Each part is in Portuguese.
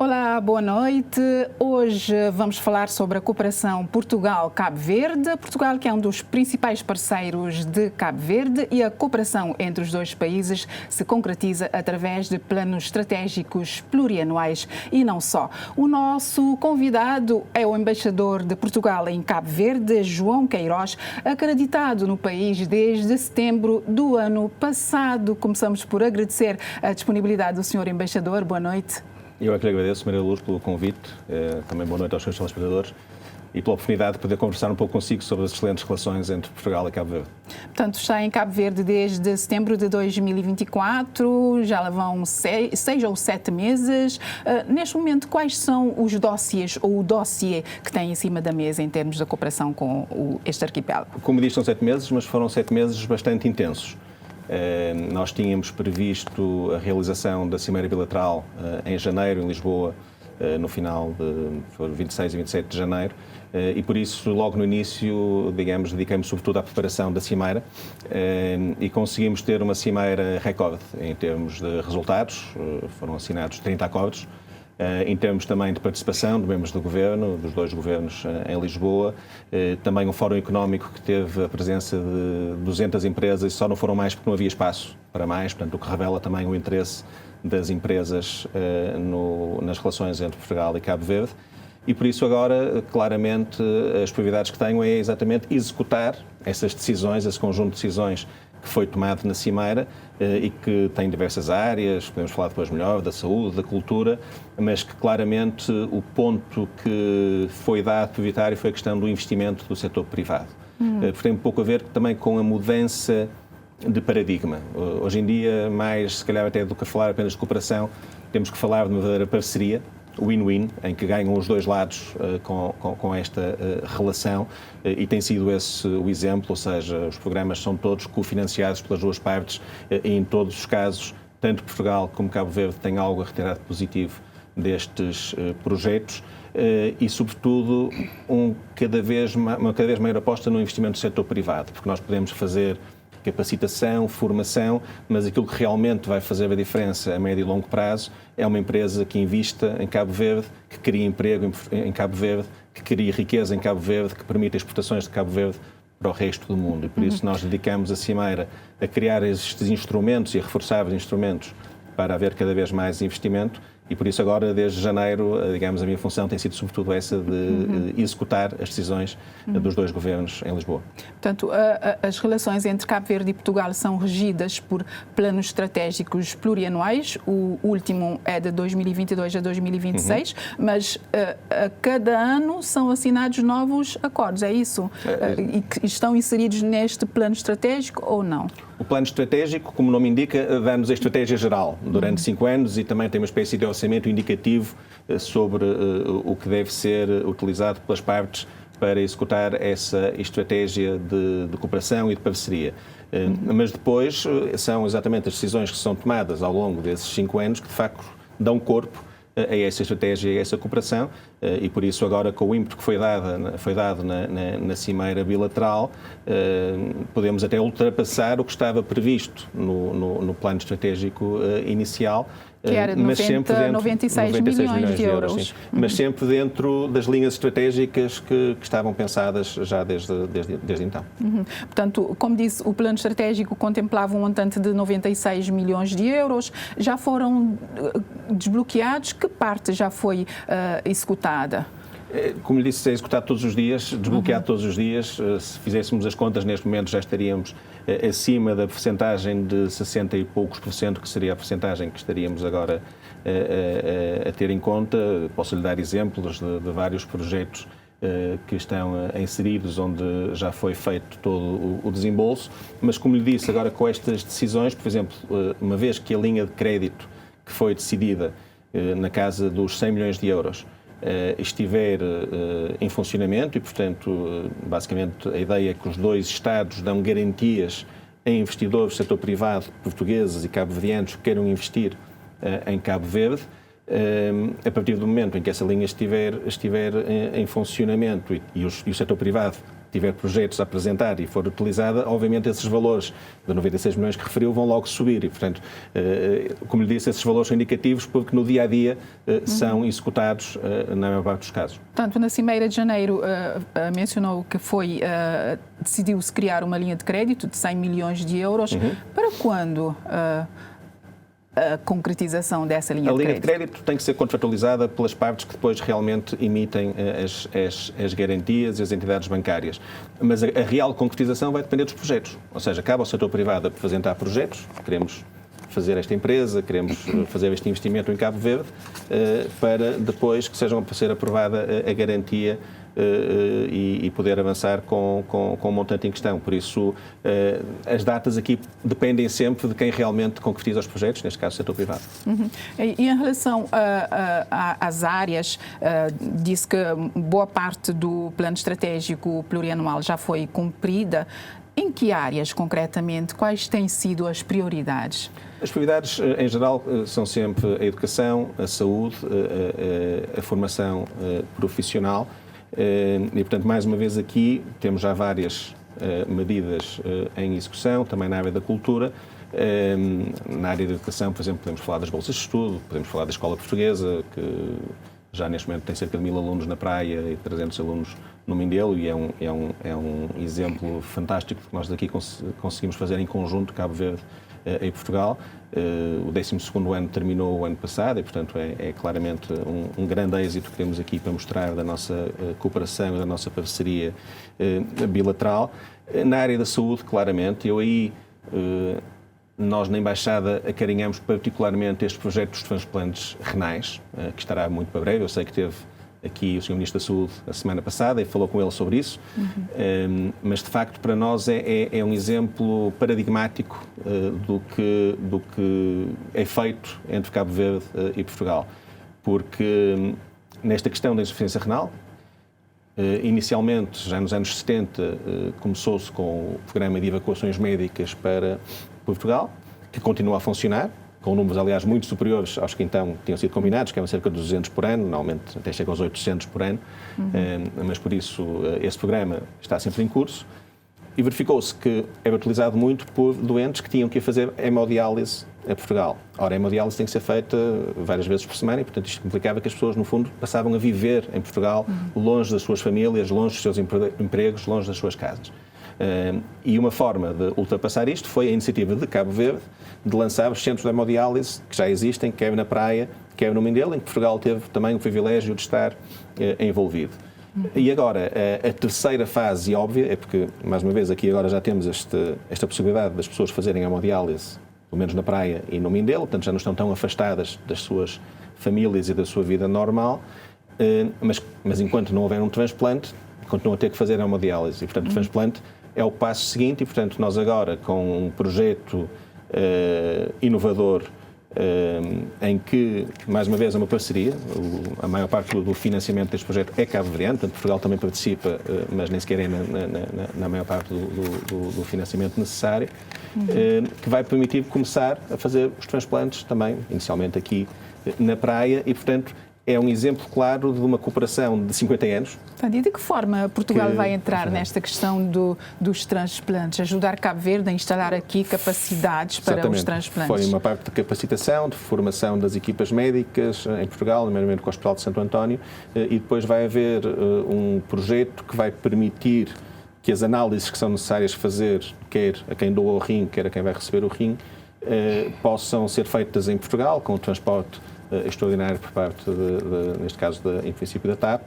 Olá, boa noite. Hoje vamos falar sobre a cooperação Portugal-Cabo Verde. Portugal, que é um dos principais parceiros de Cabo Verde, e a cooperação entre os dois países se concretiza através de planos estratégicos plurianuais e não só. O nosso convidado é o embaixador de Portugal em Cabo Verde, João Queiroz, acreditado no país desde setembro do ano passado. Começamos por agradecer a disponibilidade do senhor embaixador. Boa noite. Eu é que lhe agradeço, Maria Luz, pelo convite. Também boa noite aos seus telespectadores e pela oportunidade de poder conversar um pouco consigo sobre as excelentes relações entre Portugal e Cabo Verde. Portanto, está em Cabo Verde desde setembro de 2024, já lá vão 6 ou 7 meses. Neste momento, quais são os dossiês ou o dossiê que tem em cima da mesa em termos da cooperação com este arquipélago? Como disse, são 7 meses, mas foram 7 meses bastante intensos. Nós tínhamos previsto a realização da Cimeira Bilateral em janeiro, em Lisboa, no final de 26 e 27 de janeiro, e por isso, logo no início, digamos, dediquei-me sobretudo à preparação da Cimeira e conseguimos ter uma Cimeira recorde em termos de resultados. Foram assinados 30 acordos. Em termos também de participação de membros do Governo, dos dois governos em Lisboa, também um fórum económico que teve a presença de 200 empresas e só não foram mais porque não havia espaço para mais, portanto, o que revela também o interesse das empresas nas relações entre Portugal e Cabo Verde. E por isso agora, claramente, as prioridades que tenho é exatamente executar essas decisões, esse conjunto de decisões que foi tomado na Cimeira e que tem diversas áreas, podemos falar depois melhor, da saúde, da cultura, mas que claramente o ponto que foi dado prioritário foi a questão do investimento do setor privado. Porque tem um pouco a ver também com a mudança de paradigma. Hoje em dia, mais se calhar até do que falar apenas de cooperação, temos que falar de uma verdadeira parceria, win-win, em que ganham os dois lados com esta relação, e tem sido esse o exemplo, ou seja, os programas são todos cofinanciados pelas duas partes e em todos os casos, tanto Portugal como Cabo Verde têm algo a retirar de positivo destes projetos e, sobretudo, uma cada vez maior aposta no investimento do setor privado, porque nós podemos fazer capacitação, formação, mas aquilo que realmente vai fazer a diferença a médio e longo prazo é uma empresa que invista em Cabo Verde, que cria emprego em Cabo Verde, que cria riqueza em Cabo Verde, que permite exportações de Cabo Verde para o resto do mundo. E por isso nós dedicamos a Cimeira a criar estes instrumentos e a reforçar os instrumentos para haver cada vez mais investimento. E por isso agora, desde janeiro, digamos, a minha função tem sido sobretudo essa de executar as decisões dos dois governos em Lisboa. Portanto, as relações entre Cabo Verde e Portugal são regidas por planos estratégicos plurianuais. O último é de 2022 a 2026, mas a cada ano são assinados novos acordos, é isso? E que estão inseridos neste plano estratégico ou não? O plano estratégico, como o nome indica, dá-nos a estratégia geral durante 5 anos e também tem uma espécie de orçamento indicativo sobre o que deve ser utilizado pelas partes para executar essa estratégia de cooperação e de parceria. Mas depois são exatamente as decisões que são tomadas ao longo desses 5 anos que, de facto, dão corpo a essa estratégia e a essa cooperação e por isso agora com o ímpeto que foi dado na Cimeira Bilateral podemos até ultrapassar o que estava previsto no plano estratégico inicial. Que era de 96 milhões de euros. Mas sempre dentro das linhas estratégicas que estavam pensadas já desde então. Portanto, como disse, o plano estratégico contemplava um montante de 96 milhões de euros. Já foram desbloqueados? Que parte já foi executada? Como lhe disse, é executado todos os dias, desbloqueado todos os dias. Se fizéssemos as contas, neste momento já estaríamos acima da percentagem de 60 e poucos por cento, que seria a percentagem que estaríamos agora a ter em conta. Posso lhe dar exemplos de vários projetos que estão inseridos, onde já foi feito todo o desembolso. Mas, como lhe disse, agora com estas decisões, por exemplo, uma vez que a linha de crédito que foi decidida na casa dos 100 milhões de euros estiver em funcionamento e, portanto, basicamente a ideia é que os dois Estados dão garantias a investidores do setor privado portugueses e cabo-verdianos que queiram investir em Cabo Verde. A partir do momento em que essa linha estiver em funcionamento e o setor privado tiver projetos a apresentar e for utilizada, obviamente esses valores de 96 milhões que referiu vão logo subir e, portanto, como lhe disse, esses valores são indicativos porque no dia-a-dia são executados na maior parte dos casos. Portanto, na Cimeira de Janeiro mencionou que decidiu-se criar uma linha de crédito de 100 milhões de euros. Para quando a concretização dessa linha de crédito? A linha de crédito tem que ser contratualizada pelas partes que depois realmente emitem as garantias e as entidades bancárias. Mas a real concretização vai depender dos projetos. Ou seja, cabe ao setor privado apresentar projetos, queremos fazer esta empresa, queremos fazer este investimento em Cabo Verde, para depois que seja a ser aprovada a garantia e poder avançar com o montante em questão. Por isso, as datas aqui dependem sempre de quem realmente concretiza os projetos, neste caso o setor privado. E em relação às áreas, disse que boa parte do plano estratégico plurianual já foi cumprida. Em que áreas, concretamente, quais têm sido as prioridades? As prioridades, em geral, são sempre a educação, a saúde, a formação profissional. E, portanto, mais uma vez aqui temos já várias medidas em execução, também na área da cultura. Na área da educação, por exemplo, podemos falar das bolsas de estudo, podemos falar da escola portuguesa, que já neste momento tem cerca de 1000 alunos na praia e 300 alunos no Mindelo, e é um exemplo fantástico que nós daqui conseguimos fazer em conjunto, Cabo Verde e Portugal. O 12º ano terminou o ano passado e, portanto, é claramente um grande êxito que temos aqui para mostrar da nossa cooperação e da nossa parceria bilateral. Na área da saúde, claramente, nós na Embaixada acarinhamos particularmente este projeto dos transplantes renais, que estará muito para breve. Eu sei que teve aqui o Sr. Ministro da Saúde a semana passada e falou com ele sobre isso, mas de facto para nós é um exemplo paradigmático do que é feito entre Cabo Verde e Portugal, porque nesta questão da insuficiência renal, inicialmente, já nos anos 70, começou-se com o programa de evacuações médicas para Portugal, que continua a funcionar, com números, aliás, muito superiores aos que então tinham sido combinados, que eram cerca de 200 por ano, normalmente até chega aos 800 por ano, mas por isso esse programa está sempre em curso. E verificou-se que era utilizado muito por doentes que tinham que ir fazer hemodiálise a Portugal. Ora, a hemodiálise tem que ser feita várias vezes por semana e, portanto, isto implicava que as pessoas, no fundo, passavam a viver em Portugal, longe das suas famílias, longe dos seus empregos, longe das suas casas. E uma forma de ultrapassar isto foi a iniciativa de Cabo Verde de lançar os centros de hemodiálise que já existem, quer na praia, quer no Mindelo, em que Portugal teve também o privilégio de estar envolvido. E agora, a terceira fase óbvia é porque, mais uma vez, aqui agora já temos esta possibilidade das pessoas fazerem hemodiálise, pelo menos na praia e no Mindelo, portanto já não estão tão afastadas das suas famílias e da sua vida normal, mas enquanto não houver um transplante, continuam a ter que fazer hemodiálise. E, portanto, o transplante é o passo seguinte e, portanto, nós agora, com um projeto inovador em que, mais uma vez, é uma parceria, a maior parte do financiamento deste projeto é cabo-verdiano, portanto, Portugal também participa, mas nem sequer é na maior parte do financiamento necessário, que vai permitir começar a fazer os transplantes também, inicialmente aqui na praia, e, portanto, é um exemplo claro de uma cooperação de 50 anos. E de que forma Portugal vai entrar nesta questão dos transplantes? Ajudar Cabo Verde a instalar aqui capacidades para os transplantes? Foi uma parte de capacitação, de formação das equipas médicas em Portugal, nomeadamente com o Hospital de Santo António, e depois vai haver um projeto que vai permitir que as análises que são necessárias fazer, quer a quem doa o rim, quer a quem vai receber o rim, possam ser feitas em Portugal, com o transporte extraordinário por parte, neste caso, em princípio da TAP,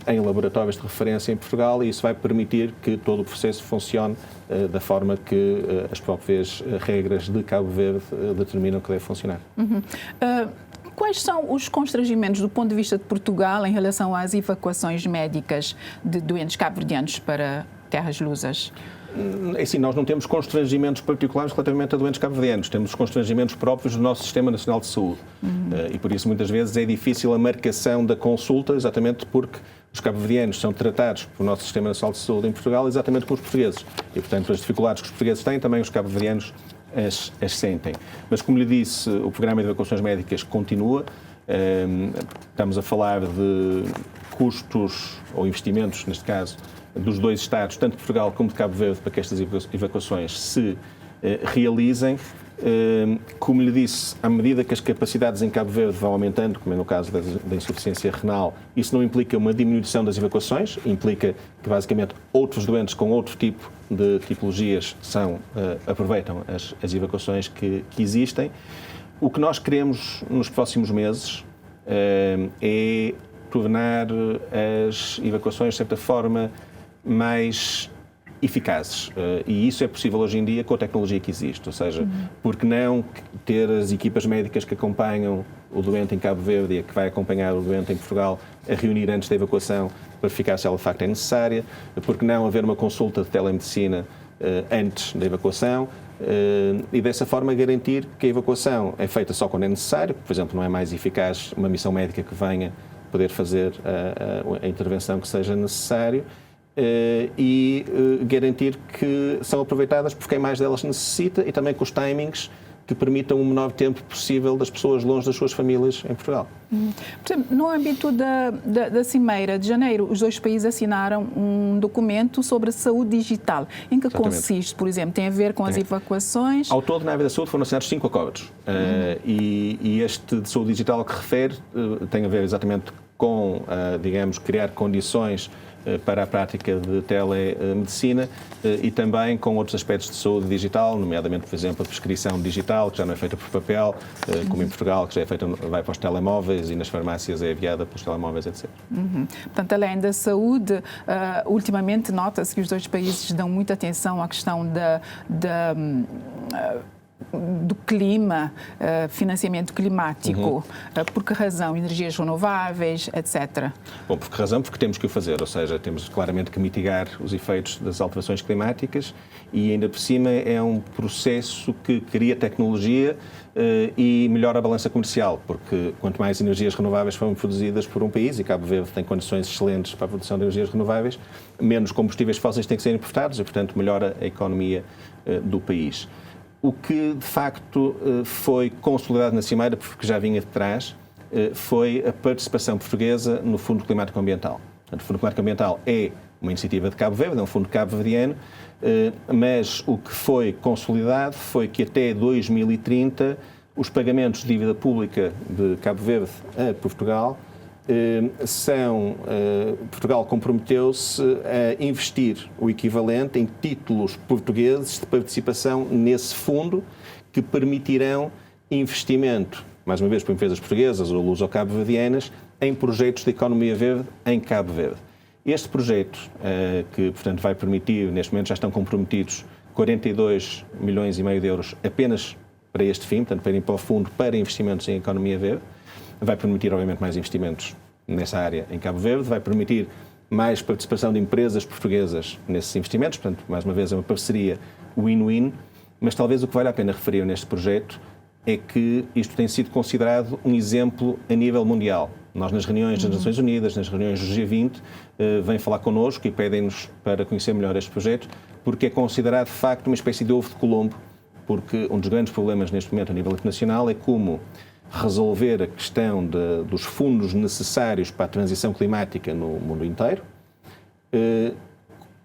em laboratórios de referência em Portugal, e isso vai permitir que todo o processo funcione da forma que as próprias regras de Cabo Verde determinam que deve funcionar. Quais são os constrangimentos do ponto de vista de Portugal em relação às evacuações médicas de doentes cabo-verdianos para terras lusas? Assim, nós não temos constrangimentos particulares relativamente a doentes cabo-verdianos, temos constrangimentos próprios do nosso Sistema Nacional de Saúde. E por isso muitas vezes é difícil a marcação da consulta, exatamente porque os cabo-verdianos são tratados pelo nosso Sistema Nacional de Saúde em Portugal exatamente como os portugueses. E, portanto, as dificuldades que os portugueses têm, também os cabo-verdianos as sentem. Mas, como lhe disse, o programa de evacuações médicas continua. Estamos a falar de custos ou investimentos, neste caso, dos dois Estados, tanto de Portugal como de Cabo Verde, para que estas evacuações se realizem. Como lhe disse, à medida que as capacidades em Cabo Verde vão aumentando, como é no caso da insuficiência renal, isso não implica uma diminuição das evacuações, implica que basicamente outros doentes com outro tipo de tipologias aproveitam as evacuações que existem. O que nós queremos nos próximos meses é tornar as evacuações, de certa forma, mais eficazes. E isso é possível hoje em dia com a tecnologia que existe. Ou seja, porque não ter as equipas médicas que acompanham o doente em Cabo Verde e a que vai acompanhar o doente em Portugal a reunir antes da evacuação para verificar se ela de facto é necessária, porque não haver uma consulta de telemedicina antes da evacuação e dessa forma garantir que a evacuação é feita só quando é necessário, por exemplo, não é mais eficaz uma missão médica que venha poder fazer a intervenção que seja necessário, e garantir que são aproveitadas por quem mais delas necessita e também com os timings que permitam o menor tempo possível das pessoas longe das suas famílias em Portugal. Por exemplo, no âmbito da Cimeira de Janeiro, os dois países assinaram um documento sobre saúde digital. Em que consiste, por exemplo? Tem a ver com as evacuações? Ao todo, na área da saúde, foram assinados 5 acordos. E este de saúde digital ao que refere tem a ver exatamente com, digamos, criar condições para a prática de telemedicina e também com outros aspectos de saúde digital, nomeadamente, por exemplo, a prescrição digital, que já não é feita por papel, como em Portugal, que já é feita, vai para os telemóveis e nas farmácias é enviada pelos telemóveis, etc. Portanto, além da saúde, ultimamente nota-se que os dois países dão muita atenção à questão do clima, financiamento climático. Por que razão? Energias renováveis, etc. Bom, por que razão? Porque temos que o fazer, ou seja, temos claramente que mitigar os efeitos das alterações climáticas e ainda por cima é um processo que cria tecnologia e melhora a balança comercial, porque quanto mais energias renováveis forem produzidas por um país, e Cabo Verde tem condições excelentes para a produção de energias renováveis, menos combustíveis fósseis têm que ser importados e, portanto, melhora a economia do país. O que, de facto, foi consolidado na Cimeira, porque já vinha de trás, foi a participação portuguesa no Fundo Climático Ambiental. O Fundo Climático Ambiental é uma iniciativa de Cabo Verde, é um fundo cabo-verdiano, mas o que foi consolidado foi que até 2030 os pagamentos de dívida pública de Cabo Verde a Portugal Portugal comprometeu-se a investir o equivalente em títulos portugueses de participação nesse fundo que permitirão investimento, mais uma vez por empresas portuguesas ou luso-cabo-verdianas, em projetos de economia verde em Cabo Verde. Este projeto, que portanto vai permitir, neste momento já estão comprometidos 42 milhões e meio de euros apenas para este fim, portanto para ir para o fundo para investimentos em economia verde, vai permitir, obviamente, mais investimentos nessa área em Cabo Verde, vai permitir mais participação de empresas portuguesas nesses investimentos, portanto, mais uma vez, é uma parceria win-win, mas talvez o que vale a pena referir neste projeto é que isto tem sido considerado um exemplo a nível mundial. Nós, nas reuniões das Nações Unidas, nas reuniões do G20, vêm falar connosco e pedem-nos para conhecer melhor este projeto, porque é considerado, de facto, uma espécie de ovo de Colombo, porque um dos grandes problemas neste momento a nível internacional é como resolver a questão dos fundos necessários para a transição climática no mundo inteiro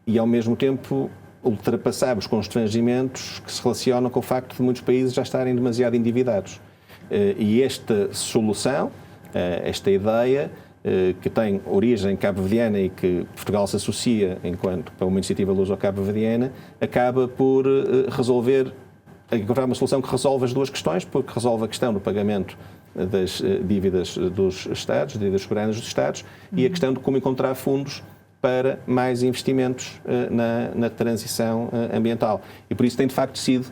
e, ao mesmo tempo, ultrapassar os constrangimentos que se relacionam com o facto de muitos países já estarem demasiado endividados. E esta solução, esta ideia, que tem origem cabo-verdiana e que Portugal se associa enquanto para uma iniciativa luso-cabo-verdiana, acaba por encontrar uma solução que resolve as duas questões, porque resolve a questão do pagamento das dívidas dos Estados, dívidas soberanas dos Estados, e a questão de como encontrar fundos para mais investimentos na transição ambiental. E por isso tem, de facto, sido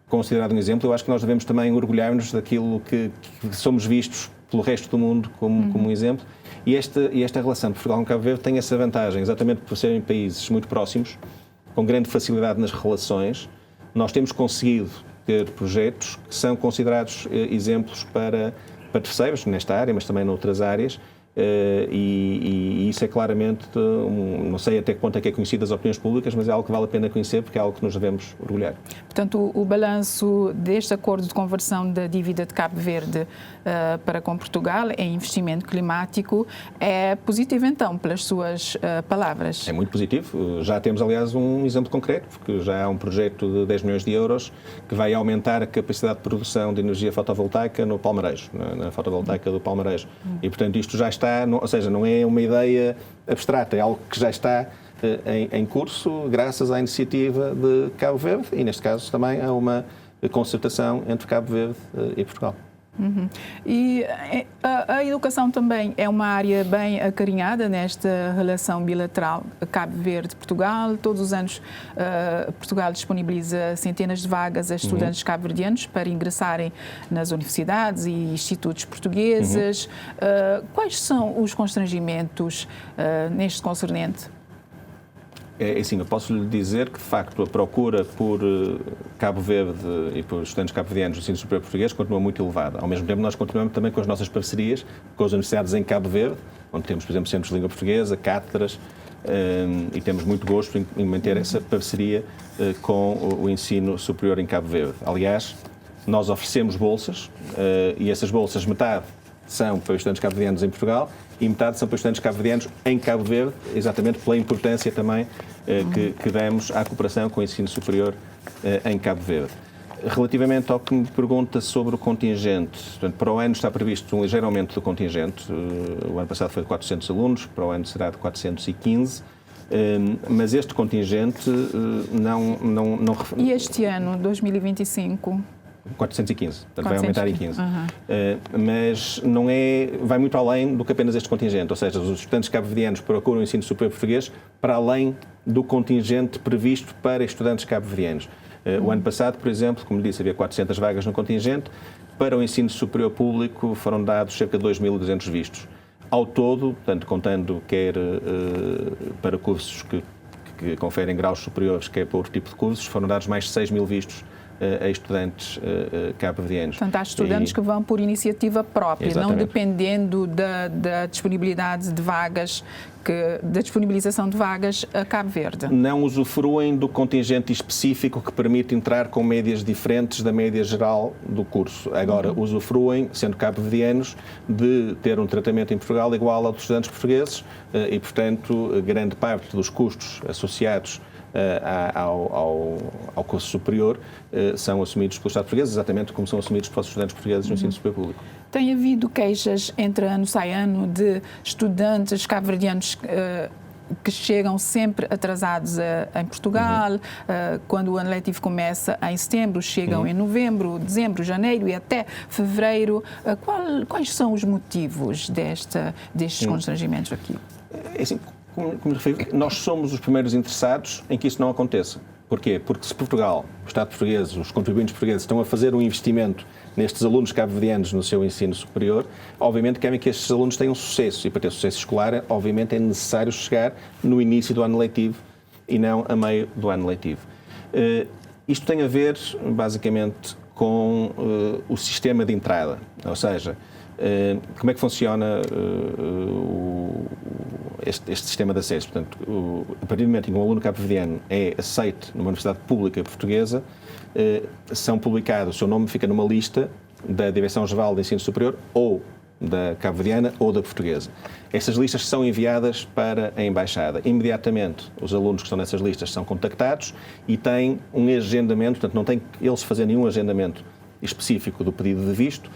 considerado um exemplo. Eu acho que nós devemos também orgulhar-nos daquilo que somos vistos pelo resto do mundo como um exemplo. E esta relação de Portugal com Cabo Verde tem essa vantagem, exatamente por serem países muito próximos, com grande facilidade nas relações. Nós temos conseguido ter projetos que são considerados exemplos para terceiros, nesta área, mas também noutras áreas, e isso é claramente, não sei até que ponto é que é conhecido das opiniões públicas, mas é algo que vale a pena conhecer porque é algo que nos devemos orgulhar. Portanto, o balanço deste acordo de conversão da dívida de Cabo Verde para com Portugal em investimento climático é positivo, então, pelas suas palavras? É muito positivo. Já temos, aliás, um exemplo concreto, porque já há um projeto de 10 milhões de euros que vai aumentar a capacidade de produção de energia fotovoltaica no Palmarejo, na fotovoltaica do Palmarejo. E, portanto, isto já está, ou seja, não é uma ideia abstrata, é algo que já está em curso, graças à iniciativa de Cabo Verde e, neste caso, também a uma concertação entre Cabo Verde e Portugal. E a educação também é uma área bem acarinhada nesta relação bilateral Cabo Verde-Portugal. Todos os anos Portugal disponibiliza centenas de vagas a estudantes cabo-verdianos para ingressarem nas universidades e institutos portugueses. Quais são os constrangimentos neste concernente? É assim, eu posso lhe dizer que, de facto, a procura por Cabo Verde e por estudantes cabo-verdianos no ensino superior português continua muito elevada. Ao mesmo tempo, nós continuamos também com as nossas parcerias com as universidades em Cabo Verde, onde temos, por exemplo, centros de língua portuguesa, cátedras, e temos muito gosto em manter essa parceria com o ensino superior em Cabo Verde. Aliás, nós oferecemos bolsas, e essas bolsas, metade são para estudantes cabo-verdianos em Portugal e metade são para estudantes cabo-verdianos em Cabo Verde, exatamente pela importância também que damos à cooperação com o ensino superior em Cabo Verde. Relativamente ao que me pergunta sobre o contingente, portanto, para o ano está previsto um ligeiro aumento do contingente. O ano passado foi de 400 alunos, para o ano será de 415. Mas este contingente não... E este ano, 2025? 415, portanto vai aumentar em 15. Mas não é, vai muito além do que apenas este contingente, ou seja, os estudantes cabo-verdianos procuram o ensino superior português para além do contingente previsto para estudantes cabo-verdianos. O ano passado, por exemplo, como disse, havia 400 vagas no contingente, para o ensino superior público foram dados cerca de 2.200 vistos. Ao todo, portanto, contando quer para cursos que conferem graus superiores, quer para outro tipo de cursos, foram dados mais de 6.000 vistos a estudantes cabo-verdianos. Portanto, há estudantes que vão por iniciativa própria, Exatamente. não dependendo da disponibilidade de vagas, da disponibilização de vagas a Cabo Verde. Não usufruem do contingente específico que permite entrar com médias diferentes da média geral do curso. Agora, usufruem, sendo cabo-verdianos, de ter um tratamento em Portugal igual ao dos estudantes portugueses e, portanto, grande parte dos custos associados ao curso superior são assumidos pelo Estado português, exatamente como são assumidos pelos estudantes portugueses no ensino superior público. Tem havido queixas entre ano sai ano de estudantes cabo-verdianos que chegam sempre atrasados em Portugal, quando o ano letivo começa em setembro, chegam em novembro, dezembro, janeiro e até fevereiro. Quais são os motivos destes constrangimentos aqui? É assim, como referi, nós somos os primeiros interessados em que isso não aconteça. Porquê? Porque se Portugal, o Estado português, os contribuintes portugueses estão a fazer um investimento nestes alunos cabo-verdianos no seu ensino superior, obviamente querem que estes alunos tenham sucesso. E para ter sucesso escolar, obviamente é necessário chegar no início do ano letivo e não a meio do ano letivo. Isto tem a ver, basicamente, com o sistema de entrada. Ou seja, como é que funciona este sistema de acesso? Portanto, a partir do momento em que um aluno cabo-verdiano é aceito numa universidade pública portuguesa, são publicados, o seu nome fica numa lista da Direção-Geral de Ensino Superior ou da cabo-verdiana ou da portuguesa. Essas listas são enviadas para a Embaixada. Imediatamente, os alunos que estão nessas listas são contactados e têm um agendamento, portanto, não têm que eles fazer nenhum agendamento específico do pedido de visto,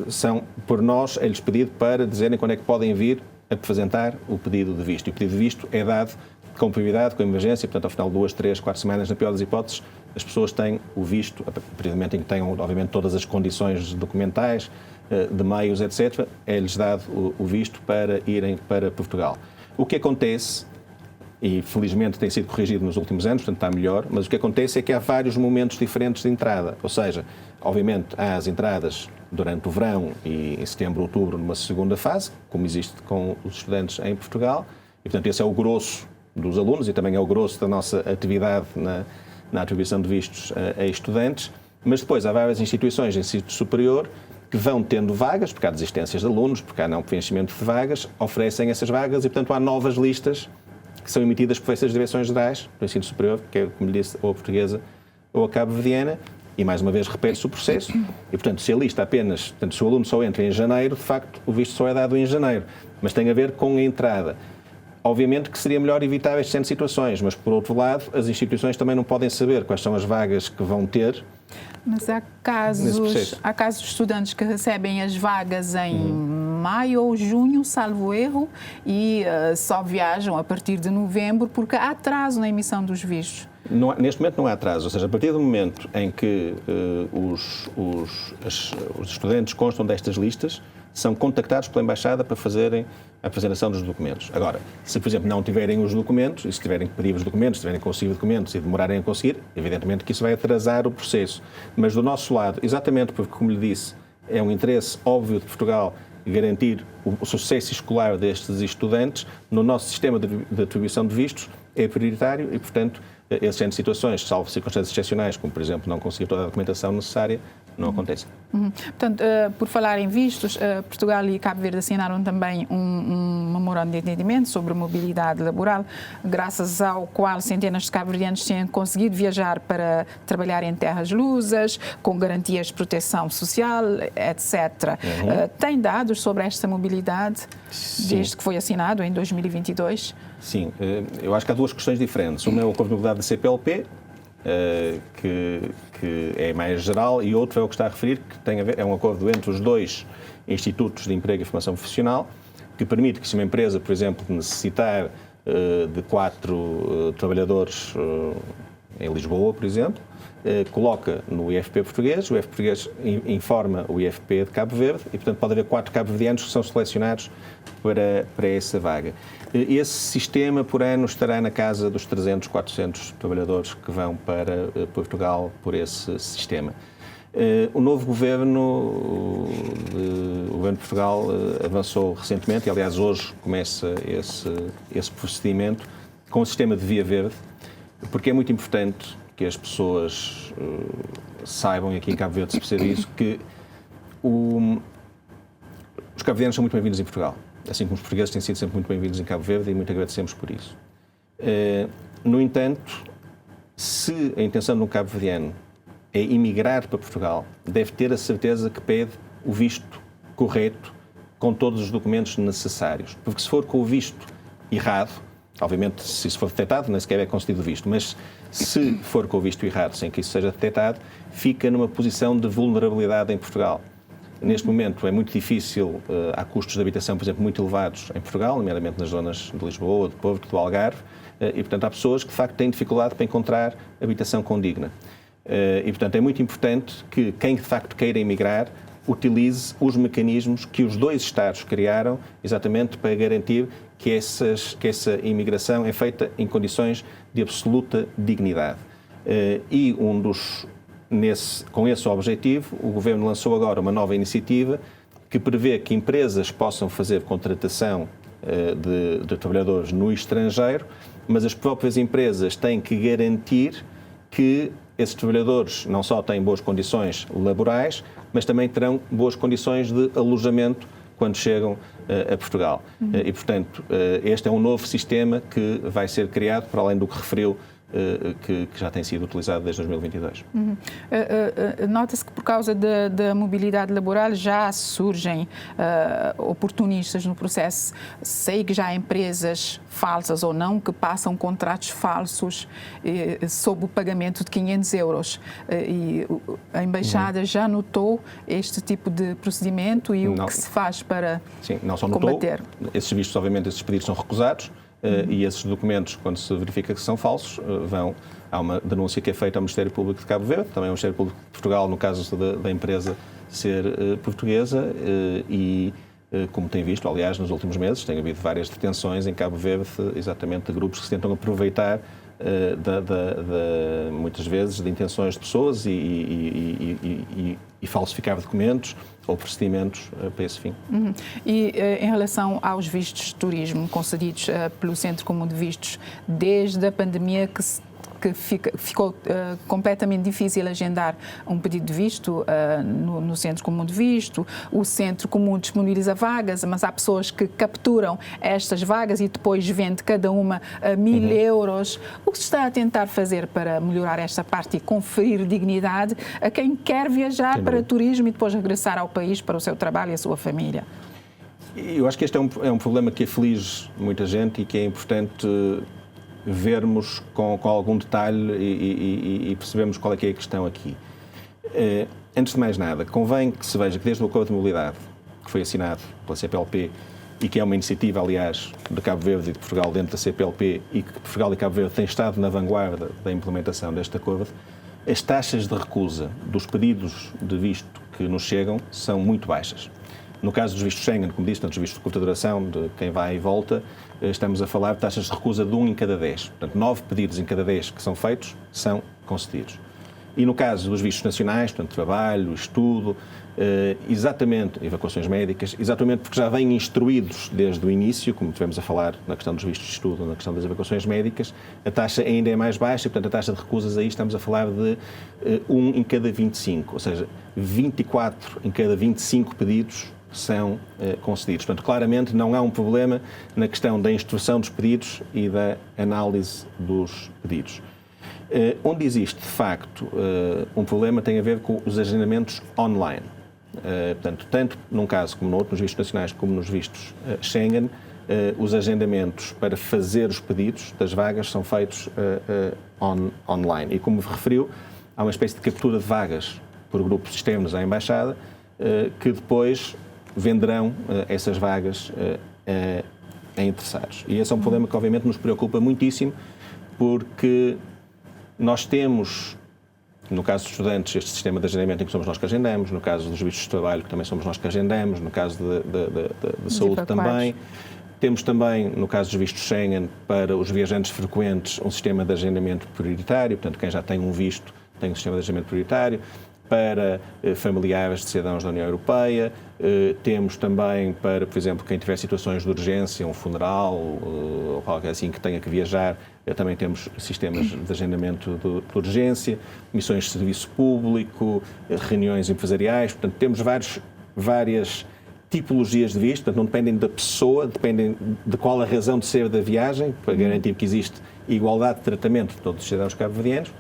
são, por nós, é-lhes pedido para dizerem quando é que podem vir apresentar o pedido de visto. E o pedido de visto é dado com prioridade, com emergência, portanto, ao final de 2, 3, 4 semanas, na pior das hipóteses, as pessoas têm o visto, a partir do momento em que tenham, obviamente, todas as condições documentais, de meios, etc., é-lhes dado o visto para irem para Portugal. O que acontece, e felizmente tem sido corrigido nos últimos anos, portanto está melhor, mas o que acontece é que há vários momentos diferentes de entrada. Ou seja, obviamente há as entradas durante o verão e em setembro, outubro, numa segunda fase, como existe com os estudantes em Portugal, e portanto esse é o grosso dos alunos e também é o grosso da nossa atividade na atribuição de vistos a estudantes, mas depois há várias instituições de ensino superior que vão tendo vagas, porque há desistências de alunos, porque há não preenchimento de vagas, oferecem essas vagas e, portanto, há novas listas que são emitidas por essas direções-gerais do ensino superior, que é, como lhe disse, ou a portuguesa ou a cabo-verdiana, e mais uma vez repete-se o processo. E, portanto, se a lista apenas, portanto, se o aluno só entra em janeiro, de facto, o visto só é dado em janeiro. Mas tem a ver com a entrada. Obviamente que seria melhor evitar estas situações, mas, por outro lado, as instituições também não podem saber quais são as vagas que vão ter. Mas há casos de estudantes que recebem as vagas em maio ou junho, salvo erro, e só viajam a partir de novembro porque há atraso na emissão dos vistos. Neste momento não há atraso, ou seja, a partir do momento em que os estudantes constam destas listas, são contactados pela Embaixada para fazerem a apresentação dos documentos. Agora, se, por exemplo, não tiverem os documentos, e se tiverem que pedir os documentos, se tiverem que conseguir documentos e demorarem a conseguir, evidentemente que isso vai atrasar o processo. Mas do nosso lado, exatamente porque, como lhe disse, é um interesse óbvio de Portugal garantir o sucesso escolar destes estudantes, no nosso sistema de atribuição de vistos é prioritário e, portanto, esses tipo de situações, salvo circunstâncias excepcionais, como, por exemplo, não conseguir toda a documentação necessária, não acontece. Portanto, por falar em vistos, Portugal e Cabo Verde assinaram também um memorando de entendimento sobre mobilidade laboral, graças ao qual centenas de cabo-verdianos têm conseguido viajar para trabalhar em terras lusas, com garantias de proteção social, etc. Tem dados sobre esta mobilidade? Sim. Desde que foi assinado em 2022? Sim, eu acho que há duas questões diferentes. Uma é o acordo de mobilidade da CPLP, que é mais geral, e outro é o que está a referir, que tem a ver, é um acordo entre os dois institutos de emprego e formação profissional, que permite que, se uma empresa, por exemplo, necessitar de 4 trabalhadores em Lisboa, por exemplo, coloca no IFP português, o IFP português informa o IFP de Cabo Verde e, portanto, pode haver 4 cabo-verdianos que são selecionados para essa vaga. Esse sistema, por ano, estará na casa dos 300, 400 trabalhadores que vão para Portugal por esse sistema. O novo governo, o governo de Portugal, avançou recentemente, e aliás hoje começa esse procedimento, com o sistema de Via Verde, porque é muito importante que as pessoas saibam, e aqui em Cabo Verde se percebe isso, que os cabo-verdianos são muito bem-vindos em Portugal. Assim como os portugueses têm sido sempre muito bem-vindos em Cabo Verde, e muito agradecemos por isso. No entanto, se a intenção de um cabo-verdiano é emigrar para Portugal, deve ter a certeza que pede o visto correto, com todos os documentos necessários. Porque se for com o visto errado, obviamente, se isso for detectado, nem sequer é concedido o visto, mas se for com o visto errado, sem que isso seja detectado, fica numa posição de vulnerabilidade em Portugal. Neste momento é muito difícil, há custos de habitação, por exemplo, muito elevados em Portugal, nomeadamente nas zonas de Lisboa, de Porto, do Algarve, e, portanto, há pessoas que, de facto, têm dificuldade para encontrar habitação condigna. E, portanto, é muito importante que quem, de facto, queira emigrar utilize os mecanismos que os dois Estados criaram exatamente para garantir que essa imigração é feita em condições de absoluta dignidade. E com esse objetivo, o Governo lançou agora uma nova iniciativa que prevê que empresas possam fazer contratação de trabalhadores no estrangeiro, mas as próprias empresas têm que garantir que esses trabalhadores não só têm boas condições laborais, mas também terão boas condições de alojamento quando chegam a Portugal. E, portanto, este é um novo sistema que vai ser criado, para além do que referiu, que já tem sido utilizado desde 2022. Nota-se que por causa da mobilidade laboral já surgem oportunistas no processo. Sei que já há empresas falsas ou não que passam contratos falsos sob o pagamento de 500 euros. E a Embaixada já notou este tipo de procedimento e o que se faz para não só combater? Notou, esses vistos, obviamente, esses pedidos são recusados. E esses documentos, quando se verifica que são falsos, há uma denúncia que é feita ao Ministério Público de Cabo Verde, também ao Ministério Público de Portugal, no caso da empresa ser portuguesa, e como tem visto, aliás, nos últimos meses, tem havido várias detenções em Cabo Verde, exatamente de grupos que se tentam aproveitar muitas vezes de intenções de pessoas e falsificar documentos ou procedimentos para esse fim. E em relação aos vistos de turismo concedidos pelo Centro Comum de Vistos, desde a pandemia que ficou completamente difícil agendar um pedido de visto no Centro Comum de Visto. O Centro Comum disponibiliza vagas, mas há pessoas que capturam estas vagas e depois vende cada uma a 1.000 euros. O que se está a tentar fazer para melhorar esta parte e conferir dignidade a quem quer viajar para turismo e depois regressar ao país para o seu trabalho e a sua família? Eu acho que este é um problema que aflige muita gente e que é importante vermos com algum detalhe e percebermos qual é que é a questão aqui. Antes de mais nada, convém que se veja que desde o Acordo de Mobilidade, que foi assinado pela CPLP e que é uma iniciativa, aliás, de Cabo Verde e de Portugal dentro da CPLP e que Portugal e Cabo Verde têm estado na vanguarda da implementação deste acordo, as taxas de recusa dos pedidos de visto que nos chegam são muito baixas. No caso dos vistos Schengen, como disse, dos vistos de curta duração, de quem vai e volta, estamos a falar de taxas de recusa de 1 em cada 10. Portanto, 9 pedidos em cada 10 que são feitos são concedidos. E no caso dos vistos nacionais, portanto, trabalho, estudo, exatamente, evacuações médicas, exatamente porque já vêm instruídos desde o início, como tivemos a falar na questão dos vistos de estudo, na questão das evacuações médicas, a taxa ainda é mais baixa e, portanto, a taxa de recusas aí estamos a falar de 1 em cada 25, ou seja, 24 em cada 25 pedidos são concedidos. Portanto, claramente não há um problema na questão da instrução dos pedidos e da análise dos pedidos. Onde existe, de facto, um problema tem a ver com os agendamentos online. Portanto, tanto num caso como no outro, nos vistos nacionais como nos vistos Schengen, os agendamentos para fazer os pedidos das vagas são feitos online. E como referiu, há uma espécie de captura de vagas por grupos externos à Embaixada que depois venderão essas vagas a interessados. E esse é um problema que, obviamente, nos preocupa muitíssimo, porque nós temos, no caso dos estudantes, este sistema de agendamento em que somos nós que agendamos, no caso dos vistos de trabalho, que também somos nós que agendamos, no caso de saúde também. Temos também, no caso dos vistos Schengen, para os viajantes frequentes, um sistema de agendamento prioritário, portanto, quem já tem um visto tem um sistema de agendamento prioritário. Para familiares de cidadãos da União Europeia, temos também para, por exemplo, quem tiver situações de urgência, um funeral ou qualquer assim que tenha que viajar, também temos sistemas de agendamento de urgência, missões de serviço público, reuniões empresariais, portanto temos várias tipologias de visto, portanto não dependem da pessoa, dependem de qual a razão de ser da viagem, para garantir que existe igualdade de tratamento de todos os cidadãos cabo-verdianos,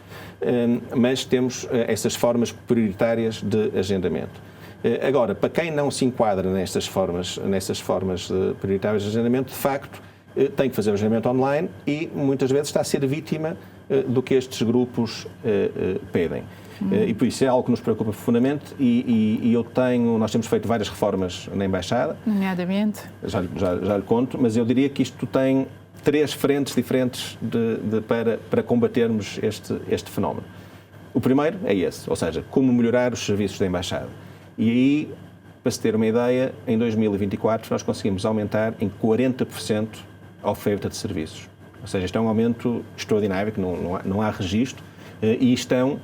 mas temos essas formas prioritárias de agendamento. Agora, para quem não se enquadra nessas formas prioritárias de agendamento, de facto, tem que fazer o agendamento online e muitas vezes está a ser vítima do que estes grupos pedem. E por isso é algo que nos preocupa profundamente e nós temos feito várias reformas na Embaixada. Nomeadamente? Já lhe conto, mas eu diria que isto tem 3 frentes diferentes para combatermos este fenómeno. O primeiro é esse, ou seja, como melhorar os serviços da Embaixada. E aí, para se ter uma ideia, em 2024 nós conseguimos aumentar em 40% a oferta de serviços. Ou seja, isto é um aumento extraordinário, que não há registro, e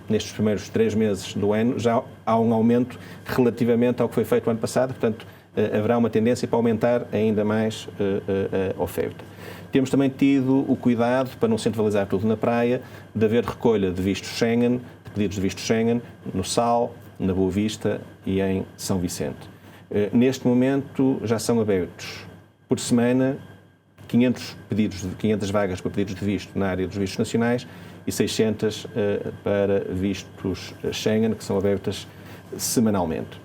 nestes primeiros 3 meses do ano, já há um aumento relativamente ao que foi feito o ano passado, portanto, haverá uma tendência para aumentar ainda mais a oferta. Temos também tido o cuidado, para não centralizar tudo na praia, de haver recolha de vistos Schengen, de pedidos de vistos Schengen, no Sal, na Boa Vista e em São Vicente. Neste momento já são abertos por semana 500 vagas para pedidos de visto na área dos vistos nacionais e 600 para vistos Schengen, que são abertas semanalmente.